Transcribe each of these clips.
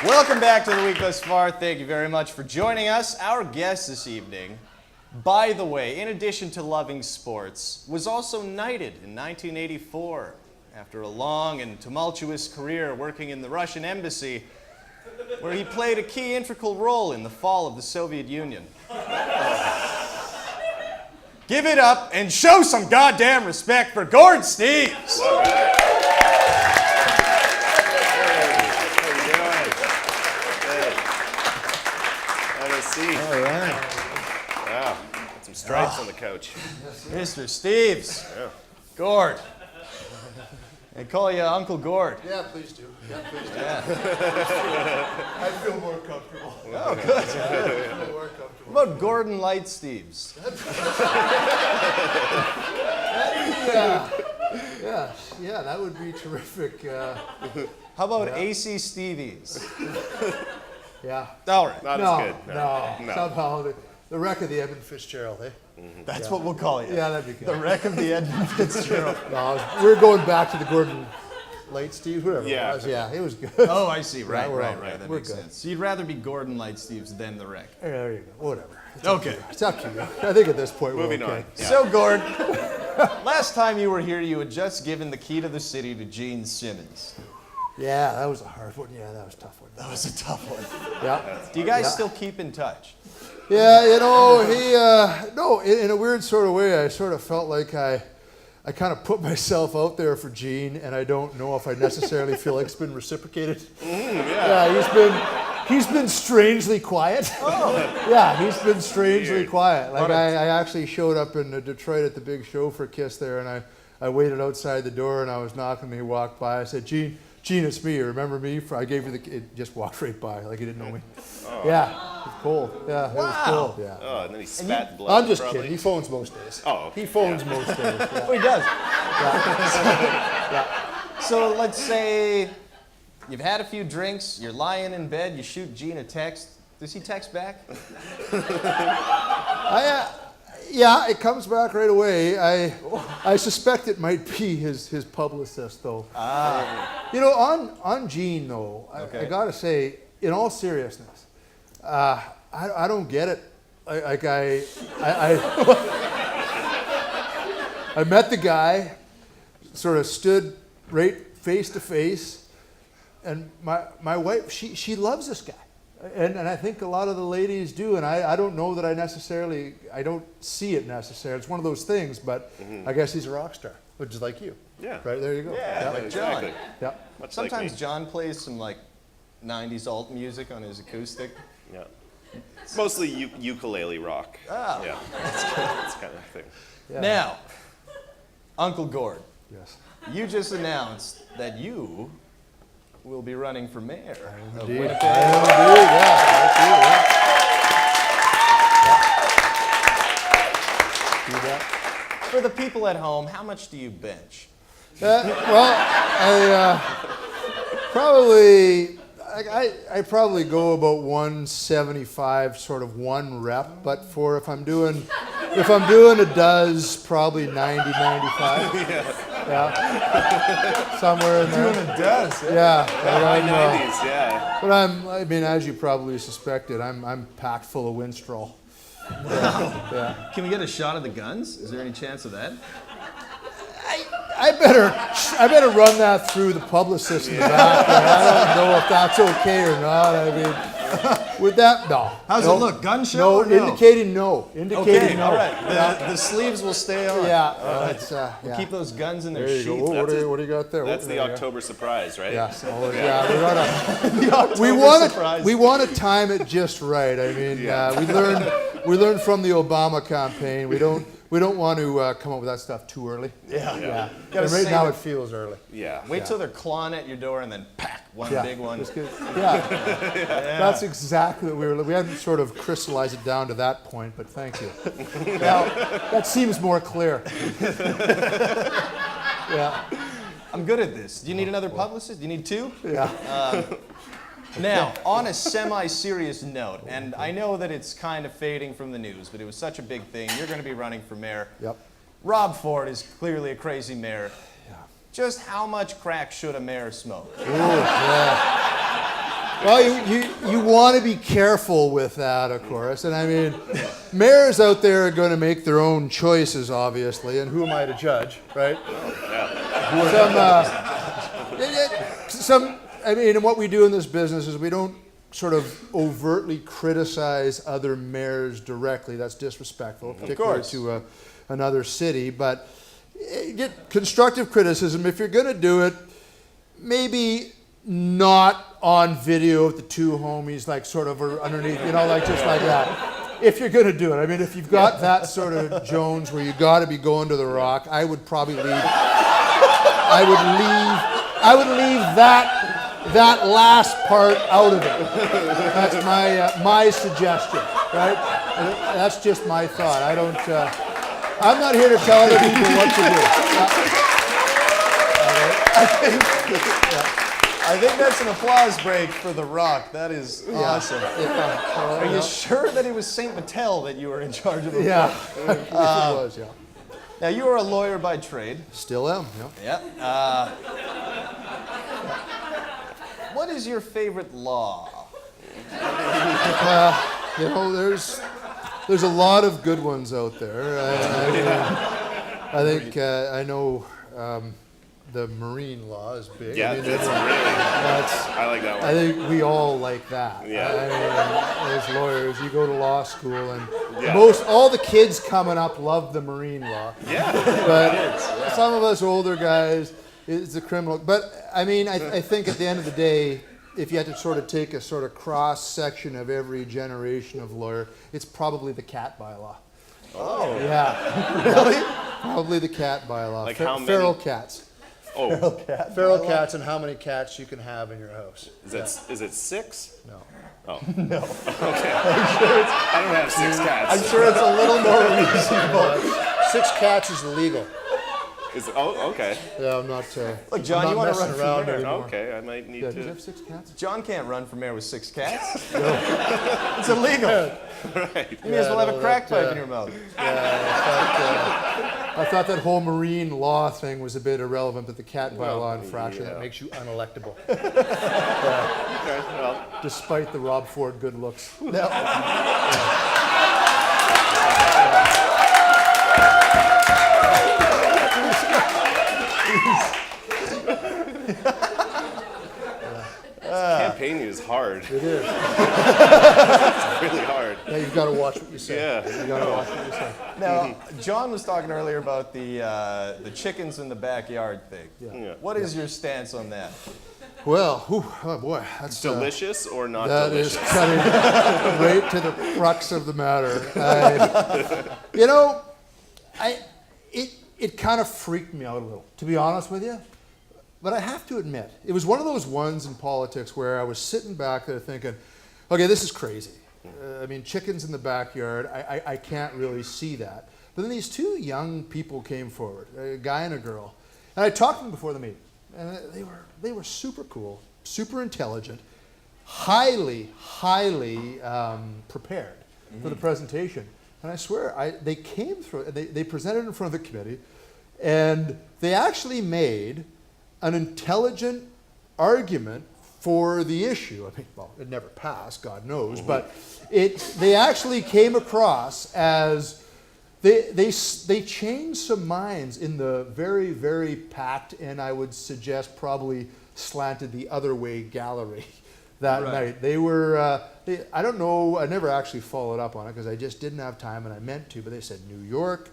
Welcome back to the week thus far. Thank you very much for joining us. Our guest this evening, by the way, in addition to loving sports, was also knighted in 1984 after a long and tumultuous career working in the Russian embassy, where he played a key integral role in the fall of the Soviet Union. Give it up and show some goddamn respect for Gord Steeves. All right. Wow. Got some stripes on the couch. Mr. Steeves. Yeah. Gord. They call you Uncle Gord. Yeah, please do. Yeah, please do. Yeah. I feel more comfortable. Oh, good. I feel more comfortable. What about Gordon Light Steeves? Yeah, that would be terrific. How about AC Stevies? Yeah. All right. Not as good. No. Somehow the wreck of the Edmund Fitzgerald, eh? That's what we'll call you. Yeah, that'd be good. The wreck of the Edmund Fitzgerald. No, we're going back to the Gordon Light Steve, whatever Yeah. it was. Yeah, it was good. Oh, I see. Right, we're right, all right. right. That We're makes good. sense. So you'd rather be Gordon Light Steeves than the wreck. There you go. Whatever. Okay. It's up to you. I think at this point Moving we're okay. on. Yeah. So, Gord, last time you were here, you had just given the key to the city to Gene Simmons. Yeah, that was a hard one. Yeah, that was a tough one. That was a tough one. Yeah. Do you guys still keep in touch? Yeah, you know, no, in a weird sort of way, I sort of felt like I kind of put myself out there for Gene, and I don't know if I necessarily feel like it's been reciprocated. Yeah, he's been strangely quiet. Oh. Yeah, he's been strangely quiet. Like I actually showed up in Detroit at the big show for KISS there, and I waited outside the door, and I was knocking, and he walked by. I said, Gene, it's me. You remember me? I gave you the. It just walked right by, like he didn't know me. Oh. Yeah, it was cold. Yeah, it was cold. Yeah. Oh, and then he spat blood. I'm just probably. kidding. He phones most days. Oh, He phones most days. Yeah. Oh, he does. Yeah. So let's say you've had a few drinks, you're lying in bed, you shoot Gene a text. Does he text back? Yeah, it comes back right away. I suspect it might be his publicist, though. You know, on Gene, though, I gotta say, in all seriousness, I don't get it. I met the guy, sort of stood right face to face, and my wife, she loves this guy. And I think a lot of the ladies do, and I don't know that I don't see it necessarily. It's one of those things, but I guess he's a rock star, which is like you. Yeah. Right, there you go. Yeah, like John. Exactly. Yeah. Much Sometimes like me. John plays some like 90s alt music on his acoustic. Yeah. Mostly ukulele rock. Oh. Yeah. That's kind of thing. Yeah. Now, Uncle Gord, Yes. you just announced that you will be running for mayor of Indeed. Winnipeg. For the people at home, how much do you bench? I probably go about 175, sort of one rep. But if I'm doing a does, probably 90, 95. Yeah. Somewhere in there. Doing a does. Yeah. High 90s, yeah. But I mean, as you probably suspected, I'm packed full of Winstrol. Yeah. Can we get a shot of the guns? Is there any chance of that? I better run that through the publicist in the back. I don't know if that's okay or not. I mean, with that, no. How's no, it look? Gun show? No, or no? indicating no. Indicating Okay, no. all right. The sleeves will stay on. Yeah. We'll keep those guns in their There you sheath. go. What do you got there? That's the There you go. October surprise, right? Yes. We October want surprise. we want to time it just right. I mean, we learned from the Obama campaign. We don't want to come up with that stuff too early. Yeah. And right now it feels early. Yeah. Wait till they're clawing at your door and then pack one big one. Just kidding. That's exactly what we hadn't sort of crystallized it down to that point, but thank you. Now, that seems more clear. Yeah. I'm good at this. Do you need another publicist? Do you need two? Yeah. Now, on a semi-serious note, and I know that it's kind of fading from the news, but it was such a big thing. You're going to be running for mayor. Yep. Rob Ford is clearly a crazy mayor. Yeah. Just how much crack should a mayor smoke? Ooh, yeah. Well, you want to be careful with that, of course. And I mean, mayors out there are going to make their own choices, obviously, and who am I to judge, right? I mean, and what we do in this business is we don't sort of overtly criticize other mayors directly. That's disrespectful, particularly to another city. But get constructive criticism. If you're going to do it, maybe not on video with the two homies, like sort of underneath, like just like that. If you're going to do it. I mean, if you've got that sort of Jones where you got to be going to the Rock, I would probably leave. I would leave that last part out of it. That's my suggestion, right? That's just my thought. I'm not here to tell other people what to do. I think that's an applause break for The Rock. That is awesome. Are you sure that it was St. Mattel that you were in charge of? Yeah, it was, yeah. Now, you are a lawyer by trade. Still am, yeah. Yeah. What is your favorite law? There's a lot of good ones out there. I think I know the marine law is big. Yeah, I like that one. I think we all like that. Yeah. I mean, as lawyers, you go to law school, and all the kids coming up love the marine law. Yeah. But some of us older guys, it's a criminal. But I mean, I think at the end of the day, if you had to sort of take a sort of cross section of every generation of lawyer, it's probably the cat bylaw. Oh. Yeah. Really? Probably the cat bylaw. Like how many? Feral cats. Oh. Feral cats and how many cats you can have in your house. Is it 6? No. Oh. No. Okay. I don't have 6 cats. I'm sure it's a little more reasonable. 6 cats is illegal. Okay. Yeah, I'm not. Look, John, I'm you not want to run messing for around mayor? anymore. Okay, I might need Yeah, to. do you have 6 cats? John can't run for mayor with 6 cats. It's illegal. Right. You may as well have a crack pipe in your mouth. I thought that whole marine law thing was a bit irrelevant, but the cat bylaw infraction that makes you unelectable. Okay, well. Despite the Rob Ford good looks. No. Campaigning is hard. It is. It's really hard. Yeah, you've got to watch what you say. Yeah. You've got to watch what you say. Now, John was talking earlier about the chickens in the backyard thing. Yeah. What is your stance on that? Well, oh boy, that's Delicious or not that delicious? is cutting right to the crux of the matter. It kind of freaked me out a little, to be honest with you. But I have to admit, it was one of those ones in politics where I was sitting back there thinking, okay, this is crazy. I mean, chickens in the backyard, I can't really see that. But then these 2 young people came forward, a guy and a girl. And I talked to them before the meeting. And they were super cool, super intelligent, highly prepared for the presentation. And I swear, they came through, they presented in front of the committee, and they actually made an intelligent argument for the issue. I mean, well, it never passed, God knows, but they actually came across as they changed some minds in the very, very packed, and I would suggest probably slanted the other way gallery that night. They were, I don't know, I never actually followed up on it because I just didn't have time and I meant to, but they said New York,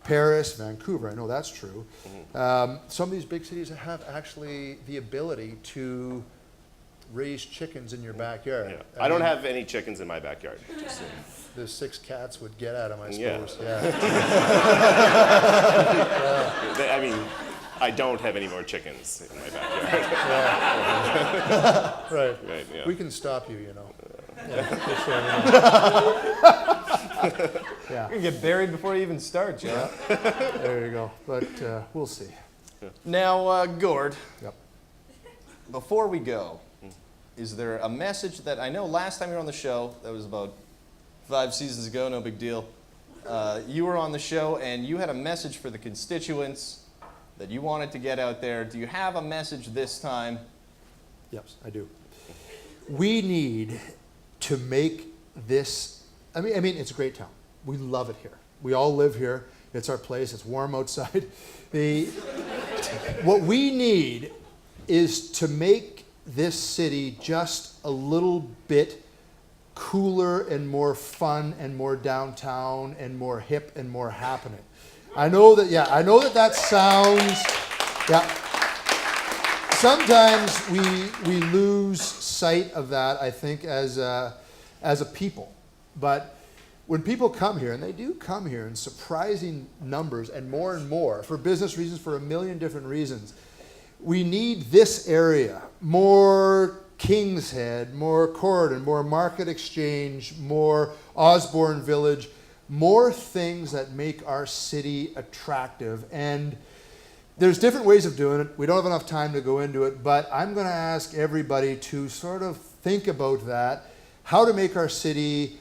Paris, Vancouver, I know that's true. Some of these big cities have actually the ability to raise chickens in your backyard. Yeah. I don't have any chickens in my backyard. Just saying. The 6 cats would get at them, I Yeah. suppose. Yeah. I mean, I don't have any more chickens in my backyard. Right. Right, yeah. We can stop you, you know. Yeah. Just so you know. You're going to get buried before you even start, John. There you go. But we'll see. Now, Gord, Yep. before we go, is there a message that I know last time you were on the show, that was about 5 seasons ago, no big deal. You were on the show and you had a message for the constituents that you wanted to get out there. Do you have a message this time? Yes, I do. we need to make this, I mean, it's a great town. We love it here. We all live here. It's our place. It's warm outside. What we need is to make this city just a little bit cooler and more fun and more downtown and more hip and more happening. I know that sounds, yeah. Sometimes we lose sight of that, I think, as a people. But when people come here, and they do come here in surprising numbers and more, for business reasons, for a million different reasons, we need this area, more King's Head, more Corridon, more Market Exchange, more Osborne Village, more things that make our city attractive. And there's different ways of doing it. We don't have enough time to go into it, but I'm going to ask everybody to sort of think about that, how to make our city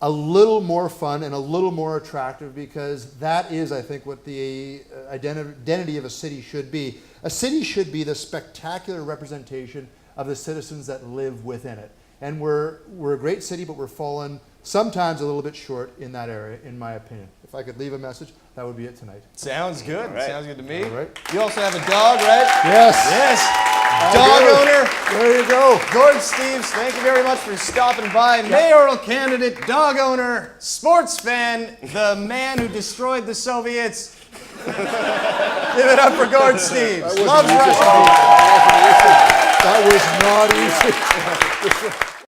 a little more fun and a little more attractive, because that is, I think, what the identity of a city should be. A city should be the spectacular representation of the citizens that live within it. And we're a great city, but we're fallen sometimes a little bit short in that area, in my opinion. If I could leave a message, that would be it tonight. Sounds good. All right. Sounds good to me. All right. You also have a dog, right? Yes. Yes. Dog owner. There you go. Gord Steeves, thank you very much for stopping by. Mayoral candidate, dog owner, sports fan, the man who destroyed the Soviets. Give it up for Gord Steeves. Loves Russia. That was not easy.